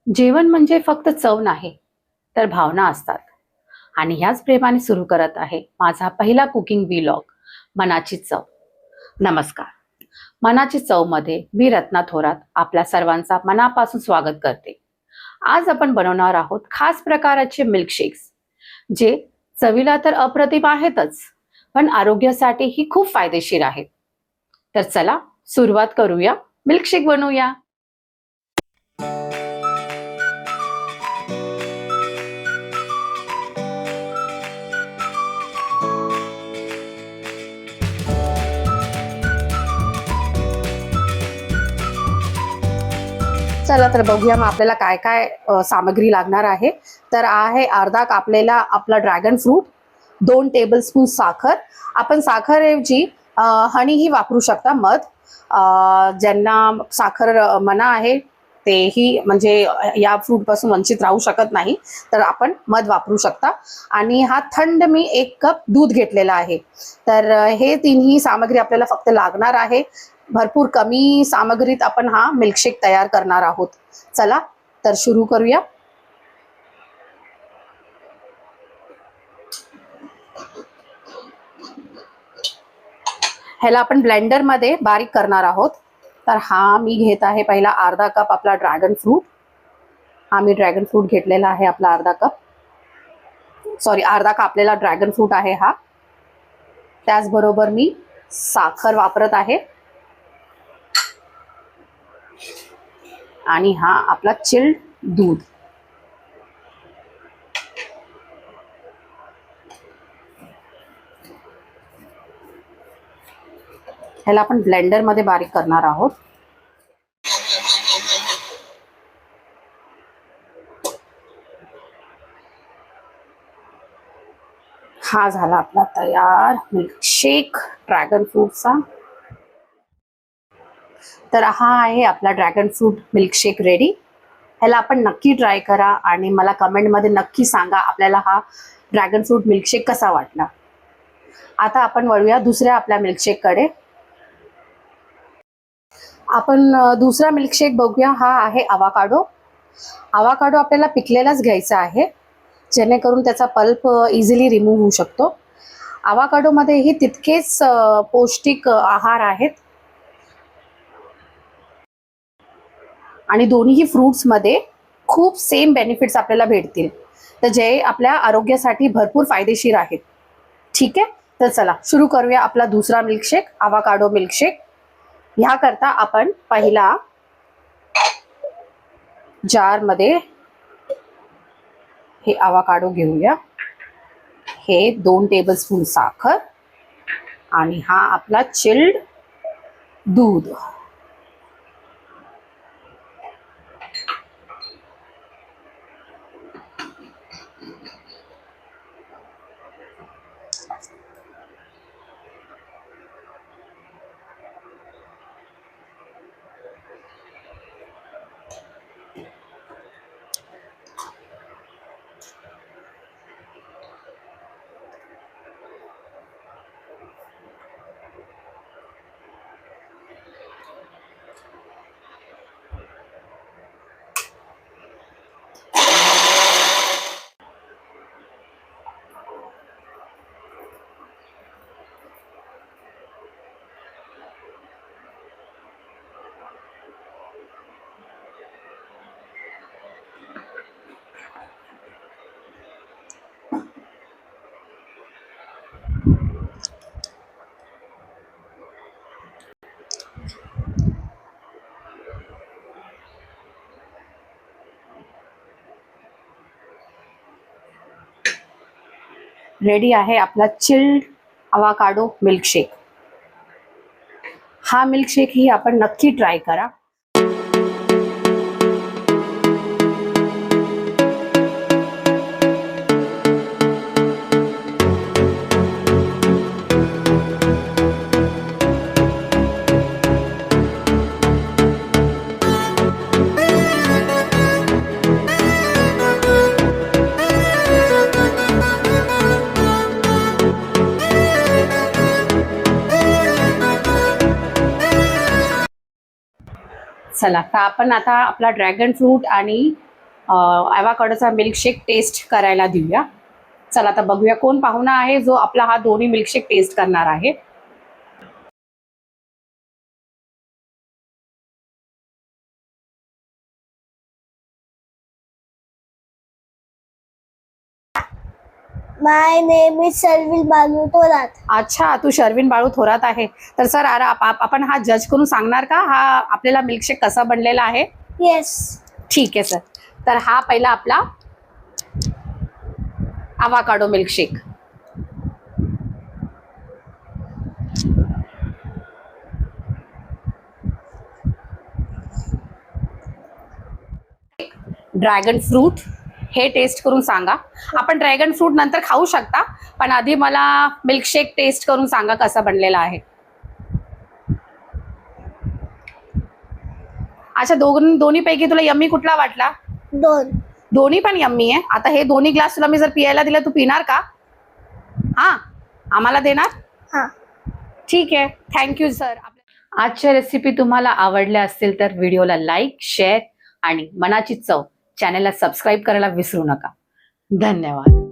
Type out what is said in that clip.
जेवण म्हणजे फक्त चव नाही, तर भावना असतात. आणि ह्याच प्रेमाने सुरू करत आहे माझा पहिला कुकिंग व्लॉग, मनाची चव. नमस्कार. मनाची चव मध्ये मी रत्ना थोरात आपल्या सर्वांचा मनापासून स्वागत करते. आज आपण बनवणार आहोत खास प्रकारचे मिल्कशेक्स, जे चवीला तर अप्रतिम आहेतच, पण आरोग्यासाठीही खूप फायदेशीर आहेत. तर चला सुरुवात करूया, मिल्कशेक बनवूया. चला तर बघूया मग आपल्याला काय काय सामग्री लागणार आहे. तर आहे अर्धा कापलेला आपला ड्रॅगन फ्रूट, 2 टेबलस्पून साखर. आपण साखरऐवजी हनीही वापरू शकता, मध. ज्यांना साखर मना आहे तेही म्हणजे या फ्रूट पासून वंचित राहू शकत नाही, तर आपण मध वापरू शकता. आणि हा थंड मी 1 कप दूध घेतलेला आहे. तर हे तिन्ही सामग्री आपल्याला फक्त लागणार आहे. भरपूर कमी सामग्रीत आपण हा मिल्कशेक तयार करणार आहोत. चला तर सुरू करूया. ह्याला आपण ब्लेंडर मध्ये बारीक करणार आहोत. तर हा मी घेत आहे पहिला अर्धा कप आपला ड्रॅगन फ्रूट. हा मी ड्रॅगन फ्रूट घेतलेला आहे आपला अर्धा कप. सॉरी, अर्धा कापलेला ड्रॅगन फ्रूट आहे हा. त्याचबरोबर मी साखर वापरत आहे. आणि हा आपला चिल्ड दूध. ह्याला आपण ब्लेंडर मध्ये बारीक करणार आहोत. हा झाला आपला तयार मिल्कशेक ड्रॅगन फ्रूटचा. तर हा आहे आपला ड्रॅगन फ्रूट मिल्कशेक रेडी. ह्याला आपण नक्की ट्राय करा आणि मला कमेंटमध्ये नक्की सांगा आपल्याला हा ड्रॅगन फ्रूट मिल्कशेक कसा वाटला. आता आपण वळूया दुसऱ्या आपल्या मिल्कशेककडे. आपण दुसरा मिल्कशेक बघूया. हा आहे अवाकाडो. अवाकाडो आपल्याला पिकलेलाच घ्यायचा आहे, जेणेकरून त्याचा पल्प इझिली रिमूव्ह होऊ शकतो. अवाकाडोमध्येही तितकेच पौष्टिक आहार आहेत. आणि दोन्ही फ्रूट्समध्ये खूप सेम बेनिफिट्स आपल्याला भेटतील, तर जे आपल्या आरोग्यासाठी भरपूर फायदेशीर आहेत. ठीक आहे, तर चला सुरू करूया आपला दुसरा मिल्कशेक, अवाकाडो मिल्कशेक. ह्याकरता आपण पहिला जारमध्ये हे अवाकाडो घेऊया. हे 2 टेबलस्पून साखर आणि हा आपला चिल्ड दूध. रेडी आहे आपला चिल्ड अवाकाडो मिल्कशेक. हा मिल्कशेक ही आपण नक्की ट्राय करा. चला तर आपण आता आपला ड्रॅगन फ्रूट आणि ॲव्होकाडोचा मिल्कशेक टेस्ट करायला देऊया. चला आता बघूया कोण पाहुणा आहे जो आपला हा दोन्ही मिल्कशेक टेस्ट करणार आहे. माय नेम इज शर्विल बालू थोरात. अच्छा, तू शर्विन बाळू थोरात आहे. तर सर आपण हा जज करून सांगणार का हा आपल्याला मिल्कशेक कसा बनलेला आहे? येस. ठीक आहे सर. तर हा पहिला आपला ॲव्होकाडो मिल्कशेक. ड्रॅगन फ्रूट हे टेस्ट करून सांगा. आपण ड्रॅगन फ्रूट नंतर खाऊ शकता, पण आधी मला मिल्कशेक टेस्ट करून सांगा कसा बनलेला आहे. अच्छा, दोन्हीपैकी तुला यम्मी कुठला वाटला? दोन्ही पण यम्मी आहे. आता हे दोन्ही ग्लास तुला मी जर पियायला दिलं तू पिणार का? हा, आम्हाला देणार? हा. ठीक आहे, थँक्यू सर. आजच्या रेसिपी तुम्हाला आवडल्या असतील तर व्हिडिओला लाईक, शेअर आणि मनाची चव चॅनलला सबस्क्राईब करायला विसरू नका. धन्यवाद.